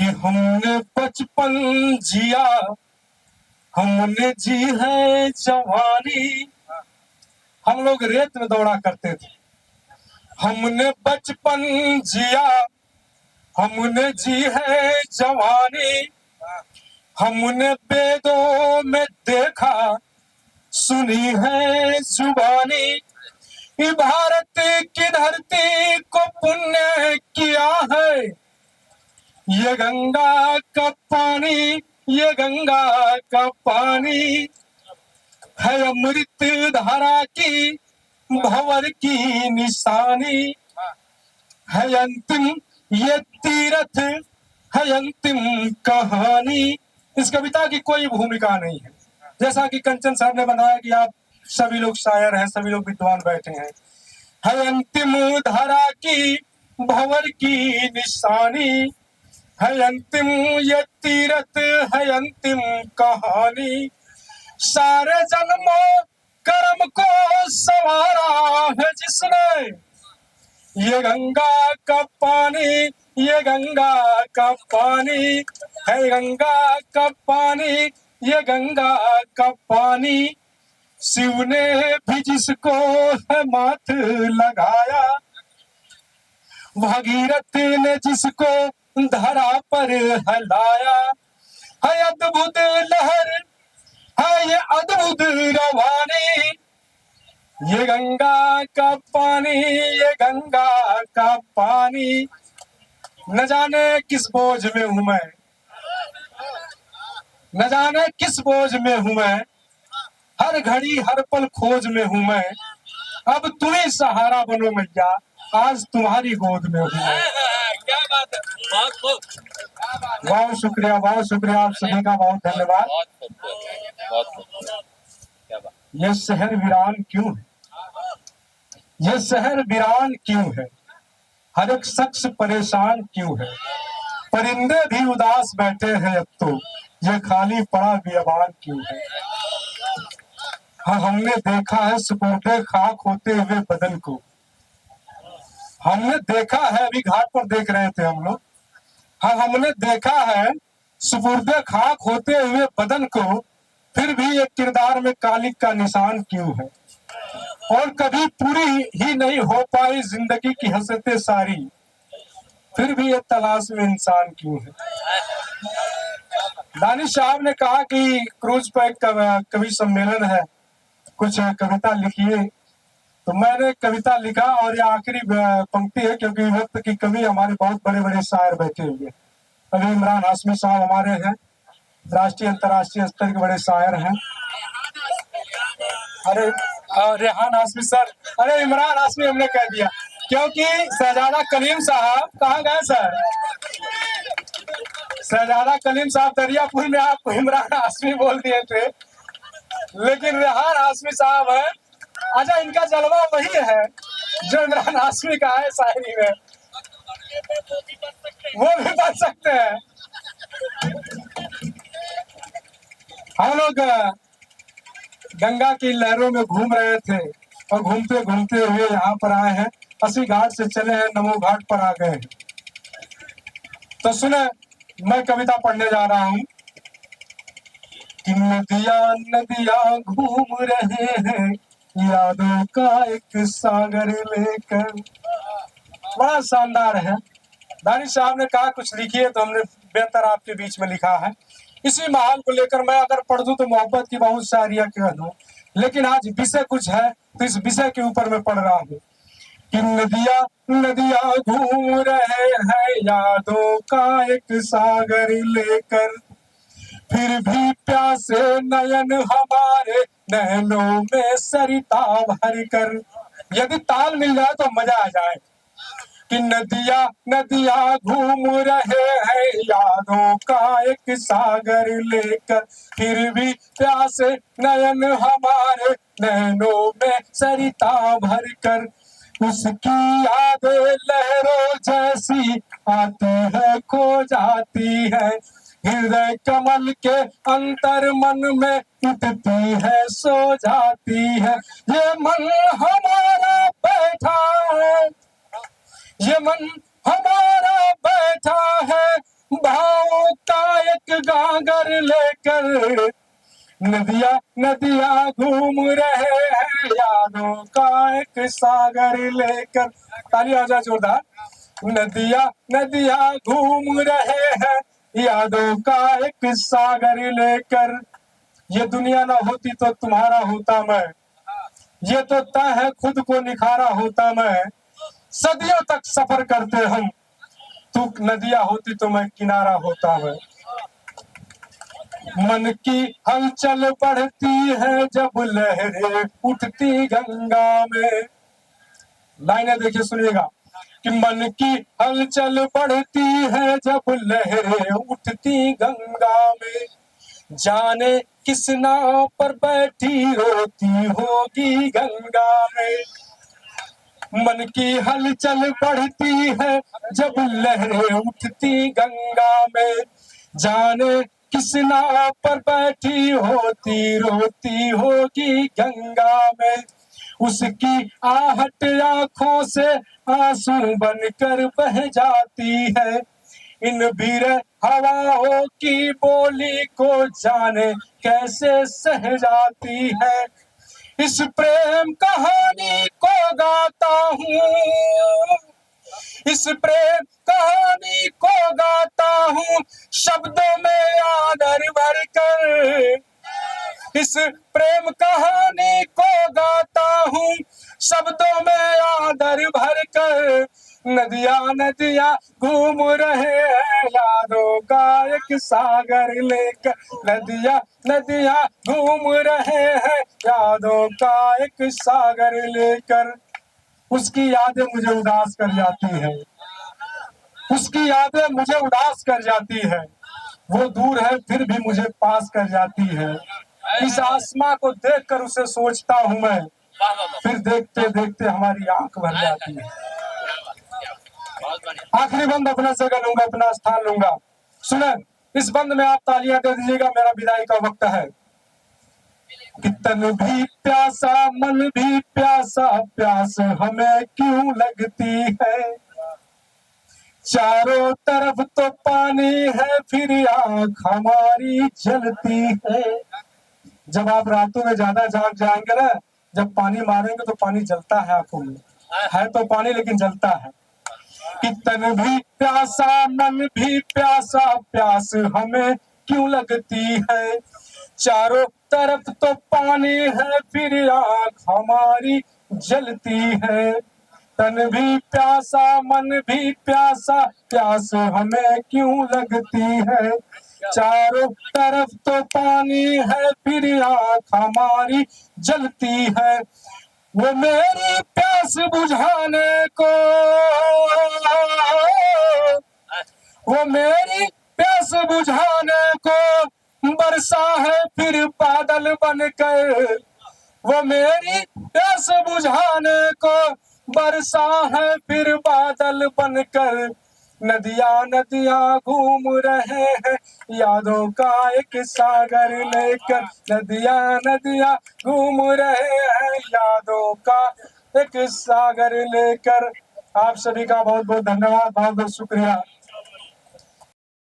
कि हमने बचपन जिया, हमने जी है जवानी। हम लोग रेत में दौड़ा करते थे। हमने बचपन जिया, हमने जी है जवानी। हमने वेदों में देखा, सुनी है जुबानी। ये भारत की धरती को पुण्य किया है, ये गंगा का पानी, ये गंगा का पानी है अमृत धारा की, भंवर की निशानी है अंतिम, ये तीरथ है अंतिम कहानी। इस कविता की कोई भूमिका नहीं है। जैसा कि कंचन साहब ने बताया कि आप सभी लोग शायर हैं, सभी लोग विद्वान बैठे हैं। है अंतिम धारा की, भंवर की निशानी है अंतिम, ये तीरथ है अंतिम कहानी। सारे जन्मों कर्म को संवारा है जिसने, ये गंगा का पानी, ये गंगा का पानी है गंगा का पानी, ये गंगा का पानी। शिव ने भी जिसको है माथ लगाया, भागीरथ ने जिसको धरा पर हलाया। है अद्भुत लहर, है ये अद्भुत रवानी, ये गंगा का पानी, ये गंगा का पानी। न जाने किस बोझ में हूं मैं, न जाने किस बोझ में हूं मैं, हर घड़ी हर पल खोज में हूं मैं। अब तुम ही सहारा बनो मैया, आज तुम्हारी गोद में हूं मैं। क्या बात है, बहुत खूब। बहुत शुक्रिया, बहुत शुक्रिया, आप सभी का बहुत धन्यवाद। क्या बात। ये शहर वीरान क्यों है, ये शहर वीरान क्यों है, हर एक शख्स परेशान क्यों है। परिंदे भी उदास बैठे हैं अब तो, ये खाली पड़ा बियाबान क्यों है। हाँ, हमने देखा है सुपुर्दे खाक होते हुए बदन को, हमने देखा है, अभी घाट पर देख रहे थे हम लोग। हाँ, हमने देखा है सुपुर्दे खाक होते हुए बदन को, फिर भी एक किरदार में कालिक का निशान क्यों है। और कभी पूरी ही नहीं हो पाई जिंदगी की हसरतें सारी, फिर भी एक तलाश में इंसान क्यों है। दानिश साहब ने कहा कि क्रूज पर कवि सम्मेलन है, कुछ कविता लिखिए। तो मैंने कविता लिखा और ये आखिरी पंक्ति है, क्योंकि वक्त की कवि हमारे बहुत बड़े बड़े शायर बैठे हुए हैं। अभी इमरान हाशमी साहब हमारे हैं, राष्ट्रीय अंतर्राष्ट्रीय स्तर के बड़े शायर हैं। अरे रेहान हाशमी सर, अरे इमरान हाशमी हमने कह दिया, क्योंकि शहजादा कलीम साहब कहाँ गए सर। शहजादा कलीम साहब दरियापुर में आपको इमरान हाशमी बोल दिए थे, लेकिन रेहान हाशमी साहब है। अच्छा, इनका जलवा वही है जो इमरान हाशमी का है शायरी में, वो भी बन सकते हैं। हम लोग गंगा की लहरों में घूम रहे थे और घूमते घूमते हुए यहाँ पर आए हैं। अस्सी घाट से चले हैं, नमो घाट पर आ गए हैं। तो सुने, मैं कविता पढ़ने जा रहा हूँ कि नदियां नदियां घूम रहे हैं, यादों का एक सागर लेकर। बड़ा शानदार है। दानिश साहब ने कहा कुछ लिखिए, तो हमने बेहतर आपके बीच में लिखा है। इसी माहौल को लेकर मैं अगर पढ़ दूं तो मोहब्बत की बहुत शायरियां कह दूं, लेकिन आज विषय कुछ है तो इस विषय के ऊपर मैं पढ़ रहा हूँ कि नदियां नदियां घूम रहे हैं, यादों का एक सागर लेकर। फिर भी प्यासे नयन हमारे, नैनों में सरिता भर कर। यदि ताल मिल जाए तो मजा आ जाए कि नदियां नदियां घूम रहे हैं, यादों का एक सागर लेकर। फिर भी प्यासे नयन हमारे, नैनों में सरिता भर कर। उसकी यादें लहरों जैसी आती है खो जाती है, हृदय कमल के अंतर मन में उठती है सो जाती है। ये मन हमारा बैठा है, ये मन हमारा बैठा है, लेकर। नदिया नदिया घूम रहे हैं यादों का एक सागर लेकर। ताली आ जाए जोरदार। नदिया नदिया घूम रहे हैं यादों का एक सागर लेकर। ये दुनिया ना होती तो तुम्हारा होता मैं, ये तो तय है खुद को निखारा होता मैं। सदियों तक सफर करते हम, तू नदिया होती तो मैं किनारा होता मैं। मन की हलचल बढ़ती है जब लहरें उठती गंगा में। लाइनें देखिए सुनिएगा कि मन की हलचल बढ़ती है जब लहरें उठती गंगा में। जाने किस नाव पर बैठी रोती होगी गंगा में। मन की हलचल बढ़ती है जब लहरें उठती गंगा में। जाने किस नाव पर बैठी होती रोती होगी गंगा में। उसकी आहट आंखों से आंसू बनकर बह जाती है। इन भीरे हवाओं की बोली को जाने कैसे सह जाती है। इस प्रेम कहानी को गाता हूँ, इस प्रेम कहानी को गाता हूँ शब्दों में आदर भर कर। इस प्रेम कहानी को गाता हूँ शब्दों में आदर भर कर। नदिया नदिया घूम रहे हैं यादों का एक सागर लेकर। नदिया नदिया घूम रहे हैं यादों का एक सागर लेकर। उसकी यादें मुझे उदास कर जाती है, उसकी यादें मुझे उदास कर जाती है। वो दूर है फिर भी मुझे पास कर जाती है। इस आसमां को देखकर उसे सोचता हूँ मैं, फिर देखते देखते हमारी आंख भर जाती है। आखिरी बंद अपना जगह लूंगा, अपना स्थान लूंगा। सुने, इस बंद में आप तालियां दे दीजिएगा, मेरा विदाई का वक्त है। कि तन भी प्यासा मन भी प्यासा प्यास हमें क्यों लगती है। चारों तरफ तो पानी है फिर आंख हमारी जलती है। जब आप रातों में ज्यादा जाग जाएंगे ना, जब पानी मारेंगे तो पानी जलता है आंखों में, है तो पानी लेकिन जलता है। कि तन भी प्यासा मन भी प्यासा प्यास हमें क्यों लगती है। चारों तरफ तो पानी है फिर आंख हमारी जलती है। तन भी प्यासा मन भी प्यासा प्यास हमें क्यों लगती है। चारों तरफ तो पानी है फिर आंख हमारी जलती है। वो मेरी प्यास बुझाने को, वो मेरी प्यास बुझाने को बरसा है फिर बादल बनकर। वो मेरी प्यास बुझाने को बरसा है फिर बादल बनकर। नदिया नदिया घूम रहे हैं यादों का एक सागर लेकर। नदिया नदिया घूम रहे हैं यादों का एक सागर लेकर। आप सभी का बहुत बहुत धन्यवाद, बहुत बहुत शुक्रिया।